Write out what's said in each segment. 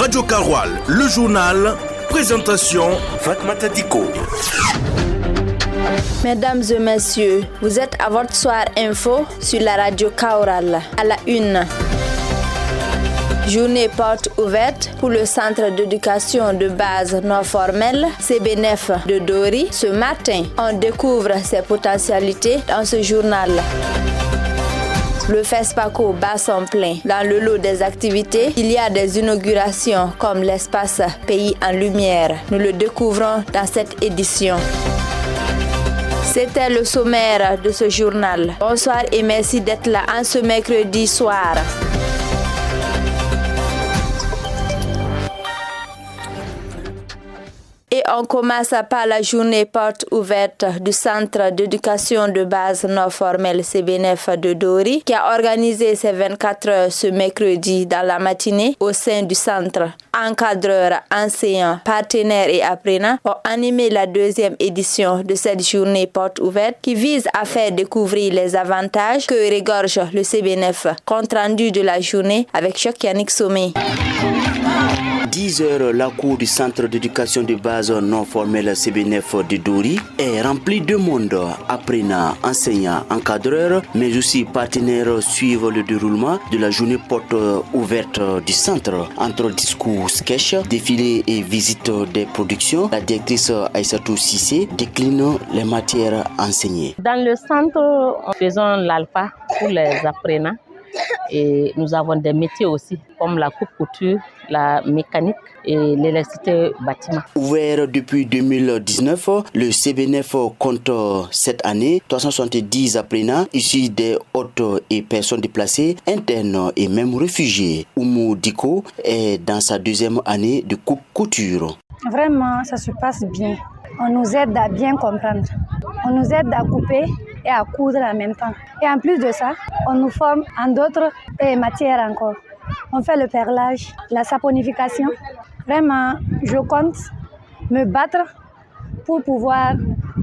Radio Karoual, le journal, présentation Fatmata Diko. Mesdames et messieurs, vous êtes à votre soir info sur la radio Karoual. À la une. Journée porte ouverte pour le centre d'éducation de base non formelle CBNF de Dori. Ce matin, on découvre ses potentialités dans ce journal. Le FESPACO bat son plein. Dans le lot des activités, il y a des inaugurations comme l'espace Pays en Lumière. Nous le découvrons dans cette édition. C'était le sommaire de ce journal. Bonsoir et merci d'être là en ce mercredi soir. Et on commence par la journée porte ouverte du centre d'éducation de base non formelle CBNF de Dori qui a organisé ses 24 heures ce mercredi dans la matinée au sein du centre. Encadreurs, enseignants, partenaires et apprenants ont animé la deuxième édition de cette journée porte ouverte qui vise à faire découvrir les avantages que regorge le CBNF. Compte rendu de la journée avec Choc Yannick Somé. 10 heures, la cour du centre d'éducation de base non formelle CBNF de Dori est remplie de monde. Apprenants, enseignants, encadreurs, mais aussi partenaires suivent le déroulement de la journée porte ouverte du centre. Entre discours, sketch, défilés et visites des productions, la directrice Aïssatou Sissé décline les matières enseignées. Dans le centre, nous faisons l'alpha pour les apprenants. Et nous avons des métiers aussi, comme la coupe-couture, la mécanique et l'électricité bâtiment. Ouvert depuis 2019, le CBNF compte cette année 370 apprenants issus des hôtes et personnes déplacées, internes et même réfugiés. Oumou Diko est dans sa deuxième année de coupe-couture. Vraiment, ça se passe bien. On nous aide à bien comprendre. On nous aide à couper et à coudre en même temps. Et en plus de ça, on nous forme en d'autres matières encore. On fait le perlage, la saponification. Vraiment, je compte me battre pour pouvoir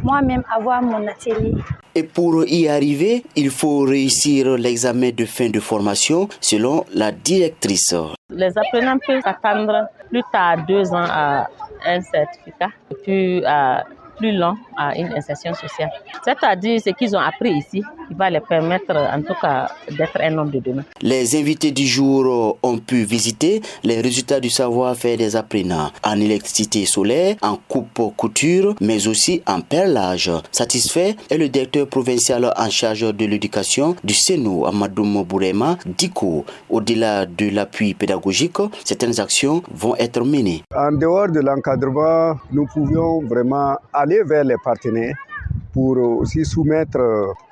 moi-même avoir mon atelier. Et pour y arriver, il faut réussir l'examen de fin de formation selon la directrice. Les apprenants peuvent attendre plus tard 2 ans à un certificat et puis plus long à une insertion sociale. C'est-à-dire ce qu'ils ont appris ici, qui va les permettre en tout cas d'être un homme de demain. Les invités du jour ont pu visiter les résultats du savoir-faire des apprenants en électricité solaire, en coupe-couture, mais aussi en perlage. Satisfait est le directeur provincial en charge de l'éducation du CENO, Amadoum Bourema Diko. Au-delà de l'appui pédagogique, certaines actions vont être menées. En dehors de l'encadrement, nous pouvions vraiment aller vers les partenaires pour aussi soumettre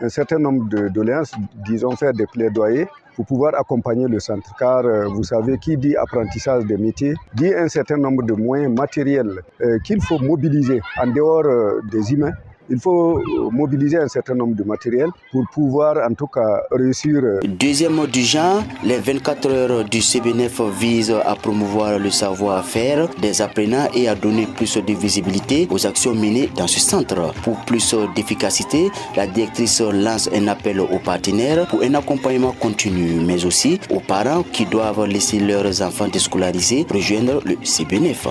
un certain nombre de doléances, disons faire des plaidoyers pour pouvoir accompagner le centre. Car vous savez, qui dit apprentissage des métiers, dit un certain nombre de moyens matériels qu'il faut mobiliser en dehors des humains. Il faut mobiliser un certain nombre de matériels pour pouvoir en tout cas réussir. Deuxième du genre, les 24 heures du CBNF visent à promouvoir le savoir-faire des apprenants et à donner plus de visibilité aux actions menées dans ce centre. Pour plus d'efficacité, la directrice lance un appel aux partenaires pour un accompagnement continu, mais aussi aux parents qui doivent laisser leurs enfants déscolarisés rejoindre le CBNF.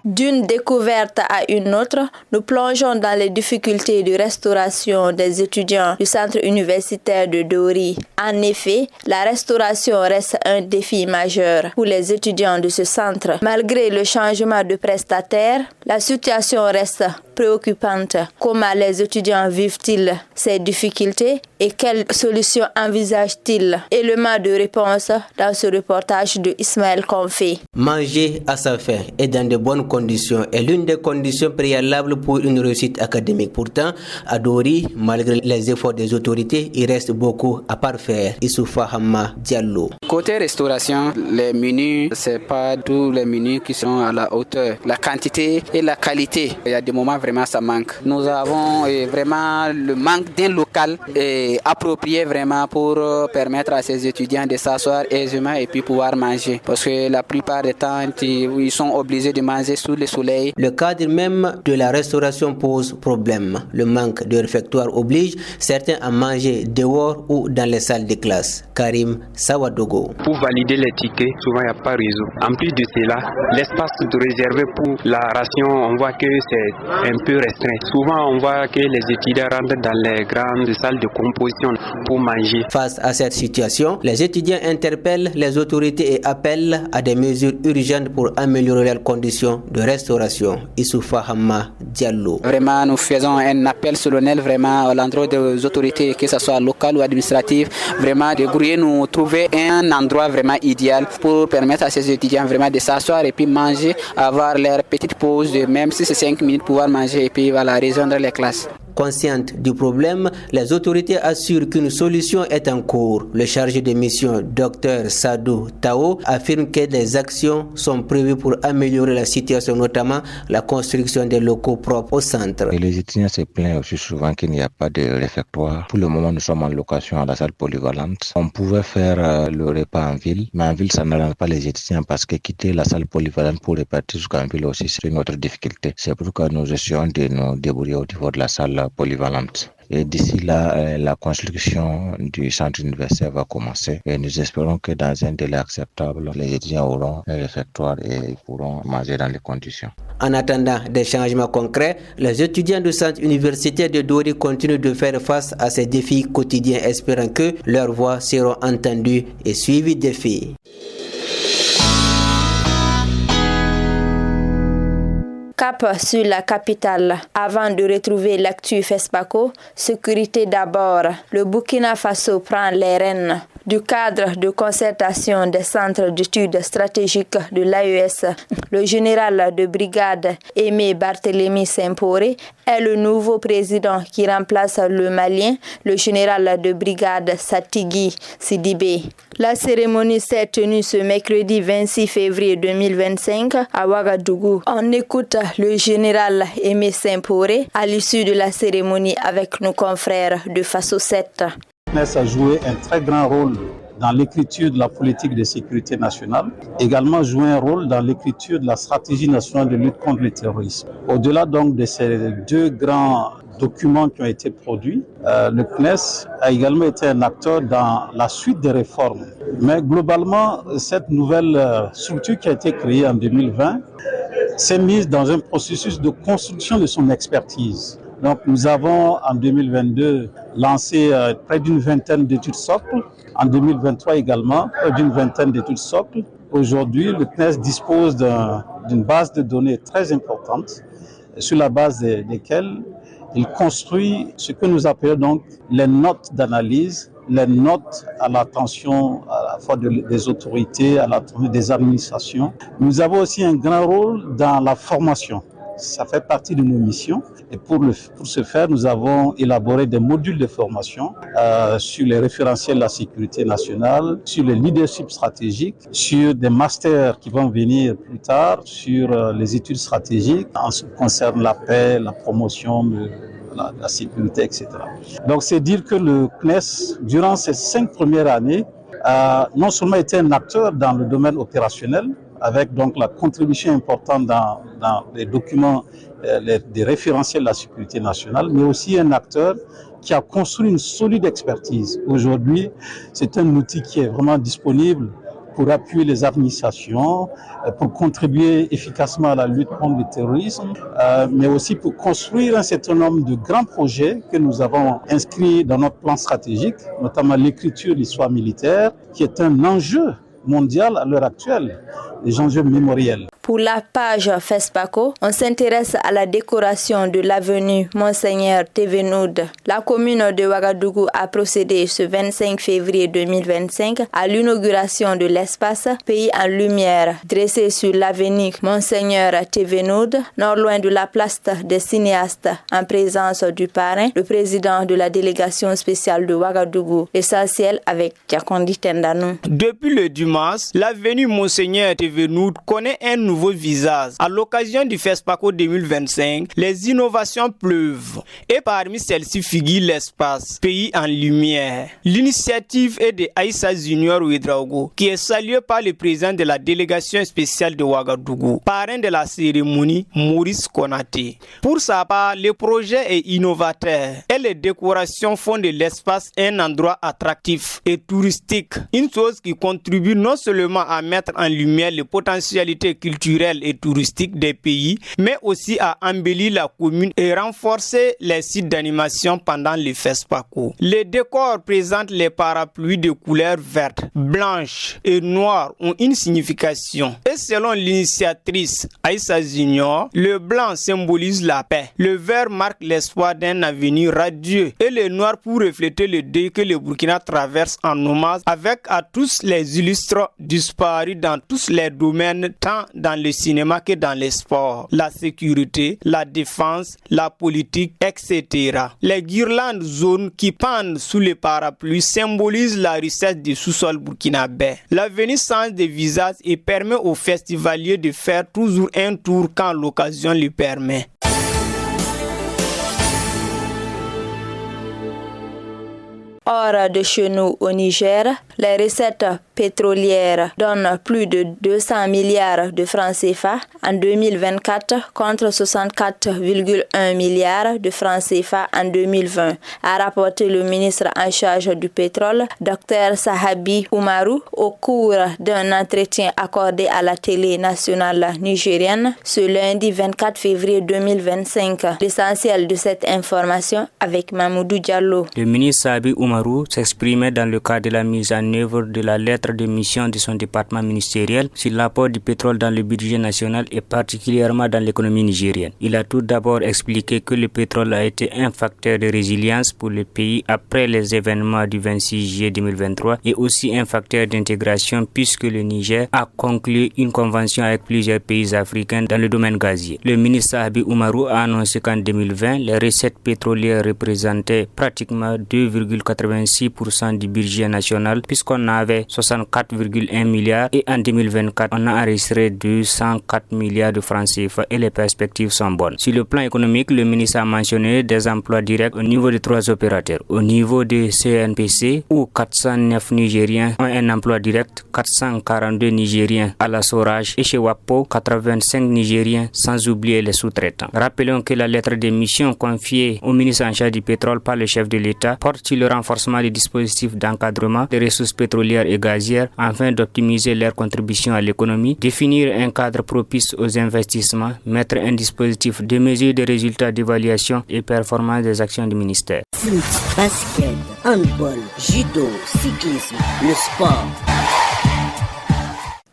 D'une découverte à une autre, nous plongeons dans les difficultés de restauration des étudiants du centre universitaire de Dori. En effet, la restauration reste un défi majeur pour les étudiants de ce centre. Malgré le changement de prestataire, la situation reste préoccupante. Comment les étudiants vivent-ils ces difficultés et quelles solutions envisagent-ils? Élément de réponse dans ce reportage de Ismaël Konfé. Manger à sa faim et dans de bonnes conditions est l'une des conditions préalables pour une réussite académique. Pourtant, à Dori, malgré les efforts des autorités, il reste beaucoup à parfaire. Issoufa Hamma Diallo. Côté restauration, les menus, c'est pas tous les menus qui sont à la hauteur. La quantité et la qualité. Il y a des moments vraiment ça manque. Nous avons vraiment le manque d'un local approprié vraiment pour permettre à ces étudiants de s'asseoir aisément et puis pouvoir manger. Parce que la plupart du temps, ils sont obligés de manger sous le soleil. Le cadre même de la restauration pose problème. Le manque de réfectoire oblige certains à manger dehors ou dans les salles de classe. Karim Sawadogo. Pour valider les tickets, souvent il n'y a pas réseau. En plus de cela, l'espace réservé pour la ration, on voit que c'est un peu restreint. Souvent on voit que les étudiants rentrent dans les grandes salles de composition pour manger. Face à cette situation, les étudiants interpellent les autorités et appellent à des mesures urgentes pour améliorer leurs conditions de restauration. Issoufa Hamma Diallo. Vraiment, nous faisons un appel solennel vraiment à l'endroit des autorités, que ce soit locales ou administratives, vraiment de grouiller, nous trouver un endroit vraiment idéal pour permettre à ces étudiants vraiment de s'asseoir et puis manger, avoir leur petite pause de même si c'est 5 minutes pouvoir manger et puis voilà, rejoindre les classes. Consciente du problème, les autorités assurent qu'une solution est en cours. Le chargé de mission, Dr Sadou Tao, affirme que des actions sont prévues pour améliorer la situation, notamment la construction des locaux propres au centre. Et les étudiants se plaignent aussi souvent qu'il n'y a pas de réfectoire. Pour le moment, nous sommes en location à la salle polyvalente. On pouvait faire le repas en ville, mais en ville, ça n'arrange pas les étudiants parce que quitter la salle polyvalente pour repartir jusqu'en ville aussi, c'est une autre difficulté. C'est pourquoi nous essayons de nous débrouiller au niveau de la salle polyvalente. Et d'ici là, la construction du centre universitaire va commencer et nous espérons que dans un délai acceptable, les étudiants auront un réfectoire et pourront manger dans les conditions. En attendant des changements concrets, les étudiants du centre universitaire de Dori continuent de faire face à ces défis quotidiens, espérant que leurs voix seront entendues et suivies d'effet. Cap sur la capitale. Avant de retrouver l'actu FESPACO, sécurité d'abord. Le Burkina Faso prend les rênes du cadre de concertation des centres d'études stratégiques de l'AES. Le général de brigade Aimé Barthélémy Semporé est le nouveau président qui remplace le Malien, le général de brigade Satigui Sidibé. La cérémonie s'est tenue ce mercredi 26 février 2025 à Ouagadougou. On écoute le général Aimé Semporé à l'issue de la cérémonie avec nos confrères de Faso 7. Le CNES a joué un très grand rôle dans l'écriture de la politique de sécurité nationale, également joué un rôle dans l'écriture de la stratégie nationale de lutte contre le terrorisme. Au-delà donc de ces deux grands documents qui ont été produits, le CNES a également été un acteur dans la suite des réformes. Mais globalement, cette nouvelle structure qui a été créée en 2020 s'est mise dans un processus de construction de son expertise. Donc nous avons en 2022 lancé près d'une vingtaine d'études socles, en 2023 également près d'une vingtaine d'études socles. Aujourd'hui, le CNES dispose d'une base de données très importante sur la base desquelles il construit ce que nous appelons donc les notes d'analyse, les notes à l'attention à la fois des autorités, à l'attention des administrations. Nous avons aussi un grand rôle dans la formation. Ça fait partie de nos missions et pour ce faire, nous avons élaboré des modules de formation sur les référentiels de la sécurité nationale, sur le leadership stratégique, sur des masters qui vont venir plus tard, sur les études stratégiques en ce qui concerne la paix, la promotion de la sécurité, etc. Donc c'est dire que le CNES, durant ces 5 premières années, a non seulement été un acteur dans le domaine opérationnel, avec donc la contribution importante dans les documents, des référentiels de la sécurité nationale, mais aussi un acteur qui a construit une solide expertise. Aujourd'hui, c'est un outil qui est vraiment disponible pour appuyer les administrations, pour contribuer efficacement à la lutte contre le terrorisme, mais aussi pour construire un certain nombre de grands projets que nous avons inscrits dans notre plan stratégique, notamment l'écriture de l'histoire militaire, qui est un enjeu mondial à l'heure actuelle, les enjeux mémoriels. Pour la page FESPACO, on s'intéresse à la décoration de l'avenue Monseigneur Thévenoud. La commune de Ouagadougou a procédé ce 25 février 2025 à l'inauguration de l'espace Pays en Lumière, dressé sur l'avenue Monseigneur Thévenoud, non loin de la place des cinéastes, en présence du parrain, le président de la délégation spéciale de Ouagadougou. L'essentiel avec Diakondi Tendanou. Depuis le dimanche, l'avenue Monseigneur Thévenoud devenu connaît un nouveau visage. À l'occasion du FESPACO 2025, les innovations pleuvent et parmi celles-ci figure l'espace, pays en lumière. L'initiative est de Aïssa Junior Ouedraogo, qui est salué par le président de la délégation spéciale de Ouagadougou, parrain de la cérémonie, Maurice Konaté. Pour sa part, le projet est innovateur et les décorations font de l'espace un endroit attractif et touristique, une chose qui contribue non seulement à mettre en lumière les potentialités culturelles et touristiques des pays, mais aussi à embellir la commune et renforcer les sites d'animation pendant les FESPACO. Les décors présentent les parapluies de couleur verte, blanche et noire ont une signification. Et selon l'initiatrice Aïssa Junior, le blanc symbolise la paix, le vert marque l'espoir d'un avenir radieux et le noir pour refléter le deuil que le Burkina traverse en hommage avec à tous les illustres disparus dans tous les domaines, tant dans le cinéma que dans les sports, la sécurité, la défense, la politique, etc. Les guirlandes jaunes qui pendent sous les parapluies symbolisent la richesse du sous-sol burkinabé. L'avenir change de visage et permet aux festivaliers de faire toujours un tour quand l'occasion le permet. Hors de chez nous au Niger, les recettes pétrolières donnent plus de 200 milliards de francs CFA en 2024 contre 64,1 milliards de francs CFA en 2020, a rapporté le ministre en charge du pétrole, Dr Sahabi Oumarou, au cours d'un entretien accordé à la télé nationale nigérienne ce lundi 24 février 2025. L'essentiel de cette information avec Mamoudou Diallo. Le ministre Sahabi Oumarou s'exprimait dans le cadre de la mise en œuvre de la lettre de mission de son département ministériel sur l'apport du pétrole dans le budget national et particulièrement dans l'économie nigérienne. Il a tout d'abord expliqué que le pétrole a été un facteur de résilience pour le pays après les événements du 26 juillet 2023 et aussi un facteur d'intégration puisque le Niger a conclu une convention avec plusieurs pays africains dans le domaine gazier. Le ministre Sahabi Oumarou a annoncé qu'en 2020, les recettes pétrolières représentaient pratiquement 2,86% du budget national puisqu'on avait 64,1 milliards et en 2024, on a enregistré 204 milliards de francs CFA et les perspectives sont bonnes. Sur le plan économique, le ministre a mentionné des emplois directs au niveau de 3 opérateurs. Au niveau de CNPC, où 409 Nigériens ont un emploi direct, 442 Nigériens à la Sorage et chez WAPO, 85 Nigériens sans oublier les sous-traitants. Rappelons que la lettre de mission confiée au ministre en charge du pétrole par le chef de l'État porte sur le renforcement des dispositifs d'encadrement des ressources pétrolières et gazières afin d'optimiser leur contribution à l'économie, définir un cadre propice aux investissements, mettre un dispositif de mesure des résultats d'évaluation et performance des actions du ministère. Foot, basket, handball, judo, cyclisme, le sport.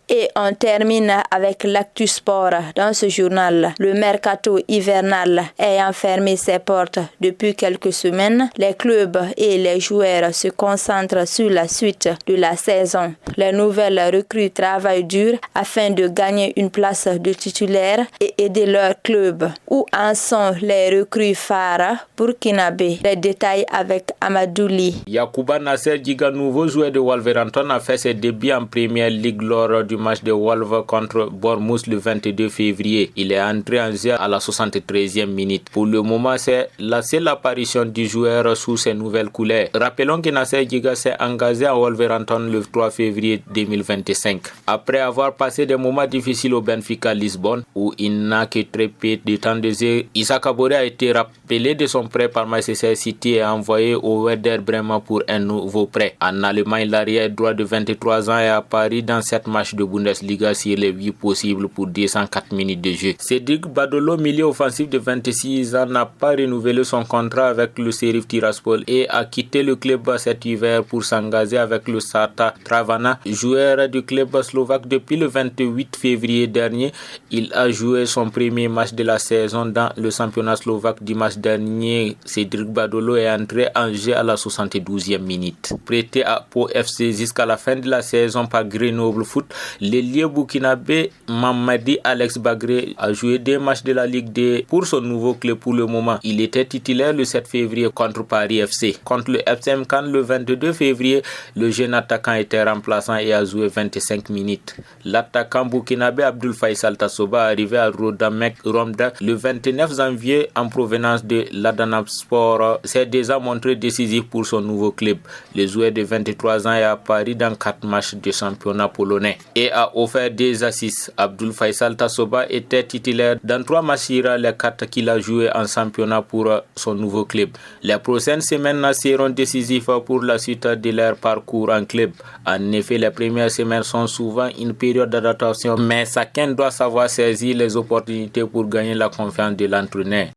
Et on termine avec l'actu sport dans ce journal. Le mercato hivernal ayant fermé ses portes depuis quelques semaines, les clubs et les joueurs se concentrent sur la suite de la saison. Les nouvelles recrues travaillent dur afin de gagner une place de titulaire et aider leur club. Où en sont les recrues phares burkinabé? Les détails avec Amadouli. Yacouba Nasser Djiga, nouveau joueur de Wolverhampton, a fait ses débuts en Premier League lors du match de Wolves contre Bournemouth le 22 février. Il est entré en jeu à la 73e minute. Pour le moment, c'est la seule apparition du joueur sous ses nouvelles couleurs. Rappelons que Nasser Djiga s'est engagé à Wolverhampton le 3 février 2025. Après avoir passé des moments difficiles au Benfica Lisbonne, où il n'a que très peu de temps de jeu, Issa Kabore a été rappelé de son prêt par Manchester City et envoyé au Werder Bremen pour un nouveau prêt. En Allemagne, l'arrière droit de 23 ans est apparu dans 7 matchs de Bundesliga sur les 8 possibles pour 204 minutes de jeu. Cédric Badolo, milieu offensif de 26 ans, n'a pas renouvelé son contrat avec le Sheriff Tiraspol et a quitté le club cet hiver pour s'engager avec le Sparta Trnava, joueur du club slovaque depuis le 28 février dernier. Il a joué son premier match de la saison dans le championnat slovaque. Dimanche dernier, Cédric Badolo est entré en jeu à la 72e minute. Prêté à Pau FC jusqu'à la fin de la saison par Grenoble Foot, L'ailier burkinabé Mamadi Alex Bagré a joué 2 matchs de la Ligue 2 pour son nouveau club pour le moment. Il était titulaire le 7 février contre Paris FC. Contre le FCM Cannes le 22 février, le jeune attaquant était remplaçant et a joué 25 minutes. L'attaquant burkinabé Abdul Faisal Tassoba arrivé à Rodamek Romda le 29 janvier en provenance de l'Adana Sport s'est déjà montré décisif pour son nouveau club. Le joueur de 23 ans est à Paris dans 4 matchs de championnat polonais et a offert des assists. Abdul Faisal Tassoba était titulaire dans 3 matchs les 4 qu'il a joué en championnat pour son nouveau club. Les prochaines semaines seront décisives pour la suite de leur parcours en club. En effet, les premières semaines sont souvent une période d'adaptation, mais chacun doit savoir saisir les opportunités pour gagner la confiance de l'entraîneur.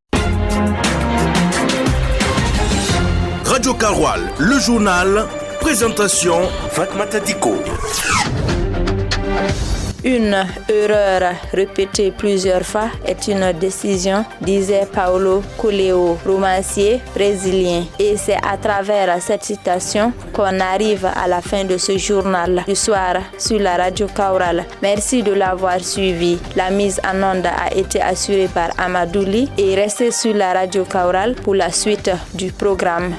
Radio Karoual, le journal, présentation Fatmata Diko. Une erreur répétée plusieurs fois est une décision, disait Paulo Coelho, romancier brésilien. Et c'est à travers cette citation qu'on arrive à la fin de ce journal du soir sur la Radio Karoual. Merci de l'avoir suivi. La mise en onde a été assurée par Amadouli et restez sur la Radio Karoual pour la suite du programme.